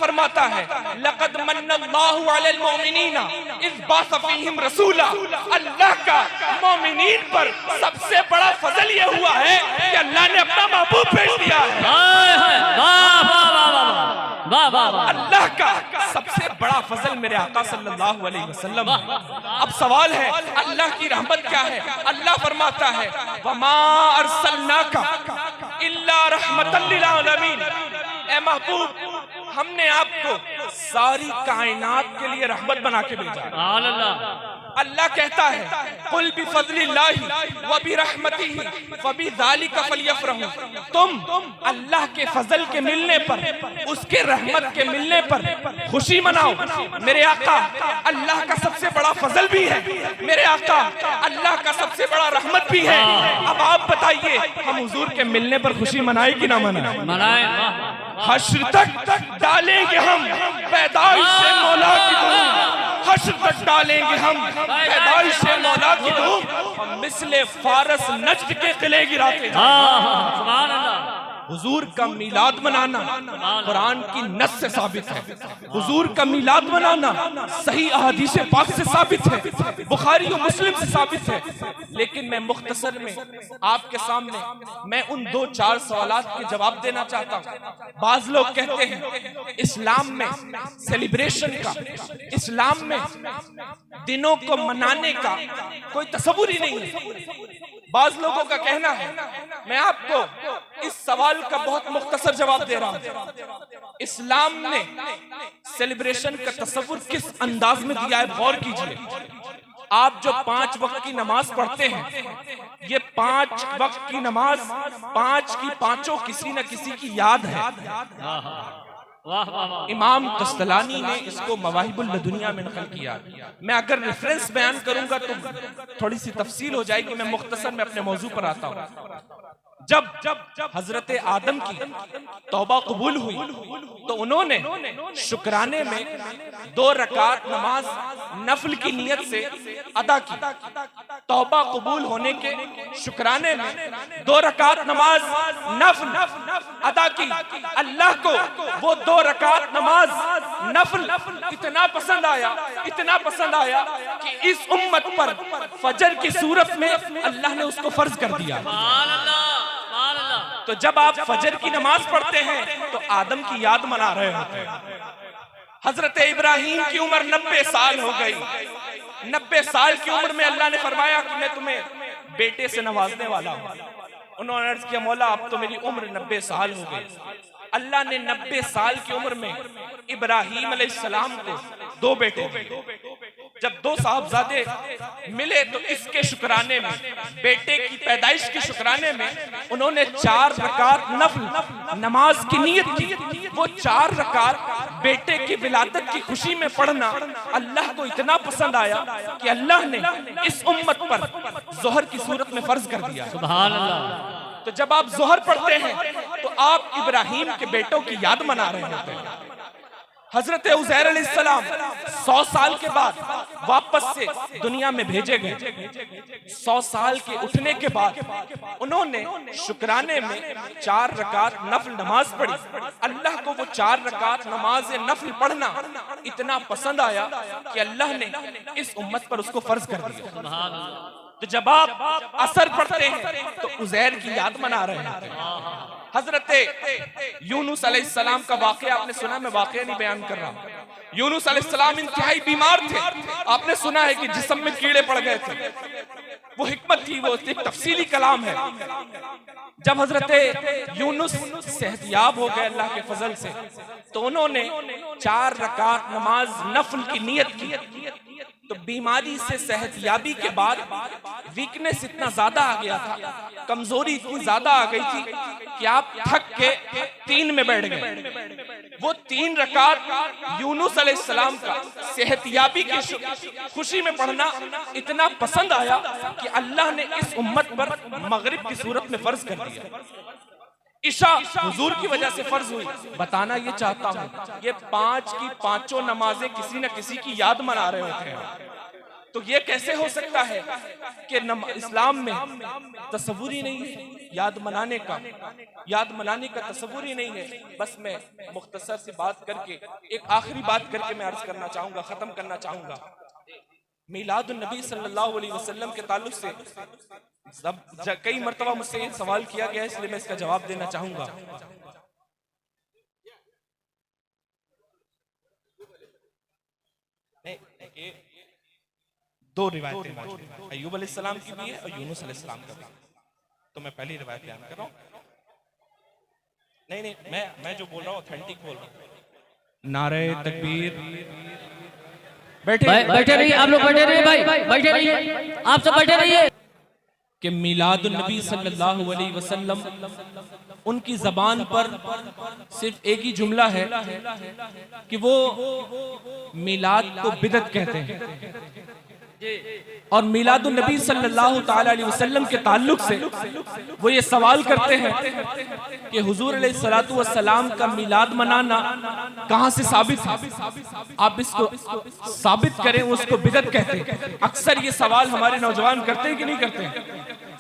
फरमाता है लक़द मन्नल्लाहु अलल मुमिनीना इज़ बाअस फ़ीहिम रसूला। अल्लाह का मोमिनीन पर सबसे बड़ा फजल ये हुआ है कि अल्लाह ने अपना महबूब भेज दिया है। अल्लाह का सबसे बड़ा फजल मेरे आका सल्लल्लाहु अलैहि वसल्लम। अब सवाल है अल्लाह की रहमत क्या है? अल्लाह फरमाता है वमा अरसलनाका इल्ला रहमतल लिल आलमीन। ए महबूब, हमने आपको सारी कायनात के लिए रहमत बना के भेजा। अल्लाह कहता है कुल बिफज़लिल्लाहि व बिरहमतिही फबिज़ालिका फलयफ़रहू। तुम अल्लाह के फजल के मिलने पर, उसके रहमत के मिलने पर खुशी मनाओ। मेरे आका अल्लाह का सबसे बड़ा फजल भी है, मेरे आका अल्लाह का सबसे बड़ा रहमत भी है। अब आप बताइए हम हुजूर के मिलने पर खुशी मनाए कि ना मनाए? मनाए। हश्र तक डालेंगे हम पैदाइश से मौला की धूम, हश्र तक डालेंगे हम पैदाइश से मौला की धूम, मिसले फारस नज्द के किले गिराते। सुभान अल्लाह। हुजूर का मिलाद मनाना कुरान की नस से साबित है। हुजूर का मिलाद मनाना सही अहादीस पाक से साबित है, बुखारी और मुस्लिम से साबित है। लेकिन मैं मुख्तसर में आपके सामने मैं उन 2-4 सवालात के जवाब देना चाहता हूँ। बाज लोग कहते हैं इस्लाम में सेलिब्रेशन का, इस्लाम में दिनों को मनाने का कोई तस्वुर ही नहीं है। बाज लोगों का कहना है, मैं आपको इस सवाल का बहुत मुख्तसर जवाब दे रहा हूं। इस्लाम ने सेलिब्रेशन का तस्वुर किस अंदाज में दिया है, गौर कीजिए। आप जो 5 वक्त की नमाज पढ़ते हैं, ये 5 वक्त की नमाज 5 की 5 किसी न किसी की याद है। इमाम कस्तलानी ने इसको मवाहिबुल लदुनिया में नकल किया। मैं अगर रेफरेंस बयान करूंगा तो थोड़ी सी तफसील हो जाएगी। मैं मुख्तसर में अपने मौजू पर आता हूं। जब हजरत आदम की तौबा कबूल हुई तो उन्होंने शुक्राने में 2 रकात नमाज नफल की नियत से अदा की। तौबा कबूल होने के शुक्राने में 2 रकात नमाज नफल अदा की। अल्लाह को वो 2 रकात नमाज नफल इतना पसंद आया, इतना पसंद आया कि इस उम्मत पर फजर की सूरत में अल्लाह ने उसको फर्ज कर दिया। तो जब आप फजर की नमाज पढ़ते हैं तो आदम की याद मना रहे होते हैं। हजरत इब्राहिम की उम्र 90 साल हो गई। 90 साल की उम्र में अल्लाह ने फरमाया कि मैं तुम्हें बेटे से नवाजने वाला हूं। उन्होंने अर्ज किया मौला अब तो मेरी उम्र 90 साल हो गई। अल्लाह ने 90 साल की उम्र में इब्राहिम अलैहिस्सलाम को 2 बेटे दिए। जब 2 साहबजादे मिले तो इसके शुक्राने में, बेटे की पैदाइश के शुक्राने में उन्होंने 4 रकात नफल नमाज की नियत की। वो 4 रकात बेटे की विलादत की खुशी में पढ़ना अल्लाह को इतना पसंद आया कि अल्लाह ने इस उम्मत पर जोहर की सूरत में फर्ज कर दिया। सुभान अल्लाह। तो जब आप जोहर पढ़ते हैं तो आप इब्राहिम के बेटों की याद मना रहे होते हैं। हजरत उज़ैर अलैहिस्सलाम 100 साल के बाद वापस से दुनिया में भेजे गए। 100 साल के उठने के बाद उन्होंने शुक्राने में 4 रकात नफल नमाज पढ़ी। अल्लाह को वो 4 रकात नमाज नफल पढ़ना इतना पसंद आया कि अल्लाह ने इस उम्मत पर उसको फर्ज कर दिया। तो जब आप असर पढ़ते हैं तो उज़ैर की याद मना रहे हैं। हजरत यूनुस अलैहिस्सलाम का वाकया आपने सुना, मैं वाकया नहीं बयान कर रहा। यूनुस अलैहिस्सलाम इंतहाई बीमार थे। आपने सुना है कि जिस्म में कीड़े पड़ गए थे। वो हिकमत थी, वो एक तफसीली कलाम है। जब हजरत यूनुस सेहतयाब हो गए अल्लाह के फजल से तो उन्होंने 4 रकात नमाज नफल की नियत की। तो बीमारी से सेहतयाबी के बाद वीकनेस इतना ज्यादा आ गया था, कमजोरी इतनी ज्यादा आ गई थी कि आप थक के 3 में बैठ गए। वो 3 रकात यूनुस अलैहिस्सलाम का सेहतयाबी की खुशी में पढ़ना इतना पसंद आया कि अल्लाह ने इस उम्मत पर मगरिब की सूरत में फर्ज कर दिया। इशा हुजूर की वजह से फर्ज हुई। बताना ये चाहता हूँ ये 5 की 5 नमाजें किसी न किसी की याद मना रहे होते हैं। तो ये कैसे हो सकता है कि इस्लाम में तस्वुर ही नहीं है याद मनाने का तस्वुर ही नहीं है। बस मैं मुख्तसर से बात करके एक आखिरी बात करके मैं अर्ज करना चाहूंगा, खत्म करना चाहूंगा। मीलादुन नबी सल्लल्लाहु अलैहि वसल्लम के ताल्लुक से कई मर्तबा मुझसे ये सवाल किया गया है, इसलिए मैं इसका जवाब देना चाहूंगा। दो रिवायतें मौजूद हैं, अय्यूब अलैहिस्सलाम की भी है और यूनुस अलैहिस्सलाम की भी है। तो मैं पहली रिवायत बयान कर रहा हूँ। नहीं, मैं जो बोल रहा हूँ ऑथेंटिक बोल रहा हूँ। नारे तकबीर। बैठे रहिए आप लोग, बैठे रहिए भाई, बैठे रहिए आप सब, बैठे रहिए। कि मिलादुन नबी सल्लल्लाहु अलैहि वसल्लम उनकी जबान पर सिर्फ एक ही जुमला है कि वो मिलाद को बिदअत कहते हैं। और मिलादुन नबी सल्लल्लाहु ताला अलैहि वसल्लम के ताल्लुक से वो ये सवाल करते हैं कि हुजूर अलैहिस्सलातु वस्सलाम का मिलाद मनाना कहां से साबित है, आप इसको साबित करें, उसको बिदअत कहते हैं। अक्सर ये सवाल हमारे नौजवान करते हैं कि नहीं करते हैं?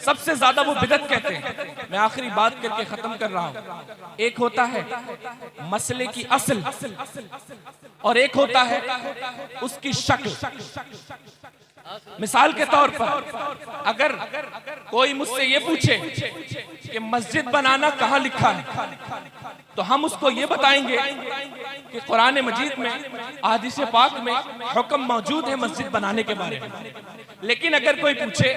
सबसे ज्यादा वो बिदअत कहते हैं। मैं आखिरी बात करके खत्म कर रहा हूं। एक होता है मसले की असल और एक होता है उसकी शक्ल। मिसाल के तौर पर अगर कोई मुझसे ये पूछे कि मस्जिद बनाना कहां लिखा है, तो हम उसको ये बताएंगे कि कुरान मजीद में, अहदीस पाक में हुक्म मौजूद है मस्जिद बनाने के बारे में। लेकिन अगर कोई पूछे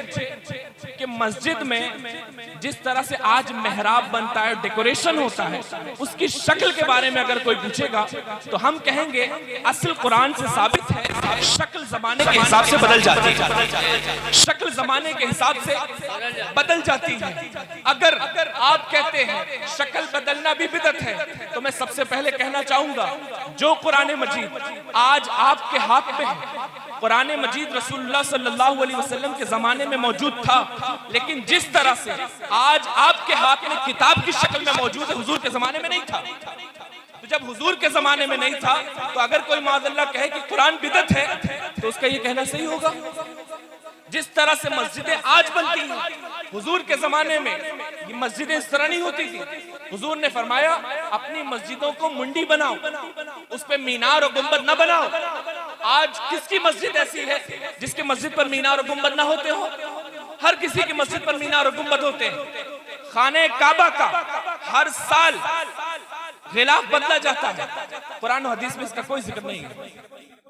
कि मस्जिद में जिस तरह से आज मेहराब बनता है, डेकोरेशन होता है, उसकी शक्ल के बारे में अगर कोई पूछेगा, तो हम कहेंगे असल कुरान से साबित है, शक्ल जमाने के हिसाब से बदल जाती है, शक्ल जमाने के हिसाब से बदल जाती है। अगर आप कहते हैं शक्ल बदलना भी बिदअत है, तो मैं सबसे पहले कहना चाहूंगा जो कुरान मजीद आज आपके हाथ में है, कुरान मजीद रसूलुल्लाह सल्लल्लाहु अलैहि वसल्लम के जमाने में मौजूद था, लेकिन जिस तरह से आज आपके हाथ में किताब की शक्ल में मौजूद है, हुजूर के जमाने में नहीं था। तो जब हुजूर के जमाने में नहीं था, तो अगर कोई माज़अल्लाह कहे कि कुरान बिदअत है, तो उसका ये कहना सही होगा। जिस तरह से मस्जिदें आज बनती हैं, हुजूर के जमाने में ये मस्जिदें इस तरह नहीं होती थी। हुजूर ने फरमाया अपनी मस्जिदों को मुंडी बनाओ, उस पे मीनार और गुंबद न बनाओ। आज किसकी मस्जिद ऐसी है जिसकी मस्जिद पर मीनार और गुंबद ना होते हो? हर किसी की मस्जिद पर मीनार और गुंबद होते हैं। खाने काबा का हर साल खिलाफ बदला जाता है, कुरान और हदीस में इसका कोई जिक्र नहीं है।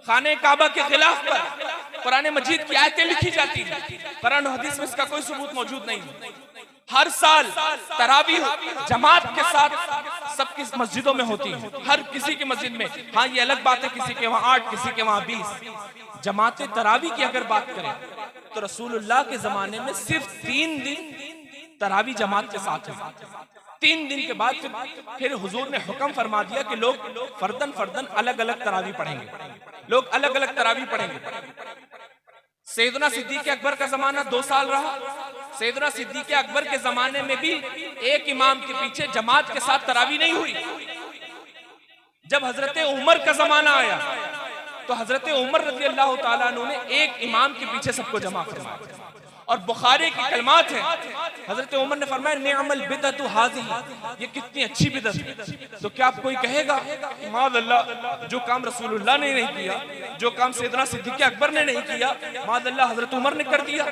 खाने काबा के खिलाफ पर कुरान मजीद की आयतें लिखी जाती हैं, कुरान और हदीस में इसका कोई सबूत मौजूद नहीं है। हर साल तरावीह जमात के साथ सबकी मस्जिदों में होती है, हर किसी की मस्जिद में। हाँ, ये अलग बात है किसी के वहां 8, किसी के वहां 20। जमात तरावी की अगर बात करें तो रसूलुल्लाह के जमाने में सिर्फ 3 दिन तरावी जमात के साथ है। 3 दिन के बाद फिर हुजूर ने हुक्म फरमा दिया कि लोग फर्दन अलग अलग तरावी पढ़ेंगे, लोग अलग अलग तरावी पढ़ेंगे। सैयदना सिद्दीक़ अकबर का जमाना 2 साल रहा। सैयदना सिद्दीक़ अकबर के जमाने में भी एक इमाम के पीछे जमात के साथ तरावी नहीं हुई। जब हजरत उमर का जमाना आया, तो हजरत उमर रज़ी अल्लाह ताला अन्हु ने एक इमाम के पीछे सबको जमा फरमाया। और बुखारी की कलमात है, हजरत उमर ने फरमाया निअमल बिदअतु हाज़िही, ये कितनी अच्छी बिदअत है। तो क्या आप कोई कहेगा माज़अल्लाह जो काम रसूलुल्लाह ने नहीं किया, जो काम सैयदना सिद्दीक़ अकबर ने नहीं किया, माज़अल्लाह हजरत उमर ने कर दिया,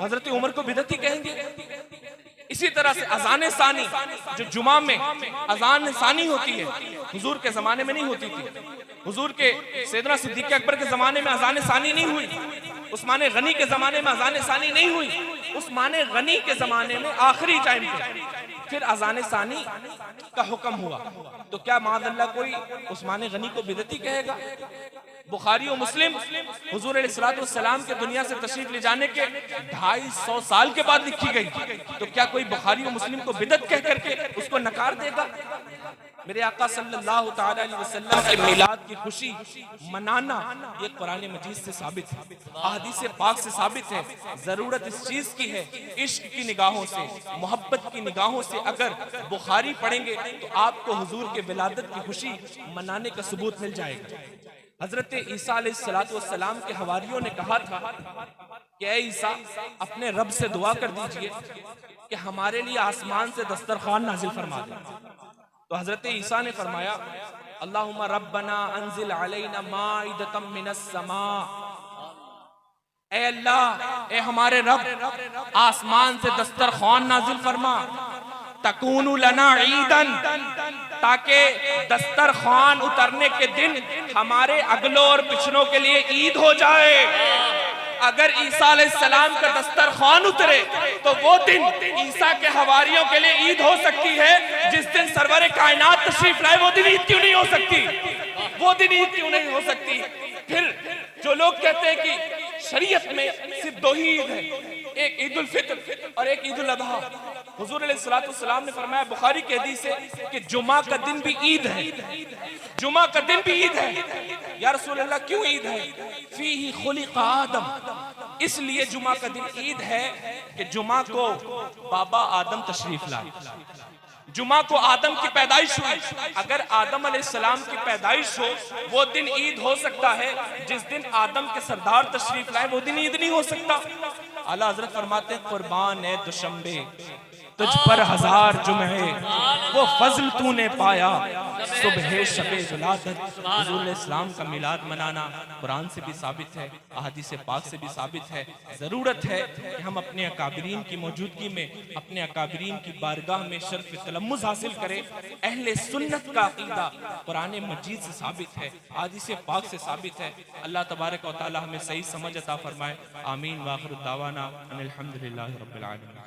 हजरत उमर को बिदअत ही कहेंगे। इसी तरह से अज़ान सानी, जो जुमा में अज़ान सानी होती है, हुजूर के जमाने में नहीं होती थी। हुजूर के सैयदना सिद्दीक़ अकबर के जमाने में अज़ान सानी नहीं हुई, उस्मान गनी के जमाने में अज़ान सानी नहीं हुई, उस्मान गनी के जमाने में आखिरी टाइम पे फिर अज़ान सानी का हुक्म हुआ। तो क्या माज़अल्लाह कोई उस्मान गनी को बिदअती कहेगा? बुखारी और मुस्लिम हुजूर अलैहिस्सलातु वस्सलाम के दुनिया से तशरीफ ले जाने के 250 साल के बाद लिखी गई, तो क्या कोई बुखारी और मुस्लिम को बिदअत कह करके उसको नकार देगा? मेरे आका सल्लल्लाहु ताला अलैहि वसल्लम के मिलाद की खुशी मनाना ये कुरान मजीद से साबित है, अहदीस पाक से साबित है। जरूरत इस चीज की है, इश्क की निगाहों से, मोहब्बत की निगाहों से अगर बुखारी पढ़ेंगे तो आपको हुजूर के विलादत की खुशी मनाने का सबूत मिल जाएगा। हजरत ईसा अलैहिस्सलाम के हवारियों ने कहा था कि ऐ ईसा अपने रब से दुआ कर दीजिए कि हमारे लिए आसमान से दस्तरखान नाजिल फरमा दे। तो हजरत ईसा ने फरमाया अल्लाहुम्मा रब्बना अंजिल अलैना माइदतम मिनस समा, ए अल्लाह, ए हमारे रब, आसमान से दस्तरखान नाजिल फरमा, तकूनु लना ईदन, ताकि दस्तरखान उतरने के दिन हमारे अगलों और पिछलों के लिए ईद हो जाए। अगर ईसा अलैहिस्सलाम का दस्तरखान उतरे तो वो दिन ईसा के हवारियों के लिए ईद हो सकती है। जिस दिन सरवरे कायनात तशरीफ लाए वो दिन ईद क्यों नहीं हो सकती? वो दिन ईद क्यों नहीं हो सकती? फिर जो लोग कहते हैं कि शरीयत में सिर्फ दो ही ईद है, एक ईद उल फित्र और एक ईद उल अदहा। हुजूर अलैहिस्सलाम ने फरमाया बुखारी के हदीस से कि जुमा का दिन भी ईद है, जुमा का दिन भी ईद है। या रसूल अल्लाह क्यों ईद है? फीही खुलिक़ आदम, इसलिए जुमा का दिन ईद है कि जुमा को बाबा आदम तशरीफ लाए, जुमा को आदम की पैदाइश हुई। अगर आदम अलैहिस्सलाम की पैदाइश हो वो दिन ईद हो सकता है, जिस दिन आदम के सरदार तशरीफ लाए वो दिन ईद नहीं हो सकता। आला हजरत फरमाते हैं कुर्बान है दुशंबे तुझ पर हजार जुमे, वो फजल तूने पाया सुबह शबे विलादत। हुजूर इस्लाम का मिलाद मनाना कुरान से भी साबित है, अहादीस पाक से भी साबित है। ज़रूरत है कि हम अपने अकाबरीन की मौजूदगी में अपने अकाबरीन की बारगाह में शर्फ तलम्मुज़ हासिल करें। अहले सुन्नत का अक़ीदा कुरान मजीद से साबित है, अहादीस पाक से साबित है। अल्लाह तबारक व तआला हमें सही समझ अता फरमाए। आमीन। व आखिर दावाना अनिल हम्दुलिल्लाहि रब्बिल आलमीन।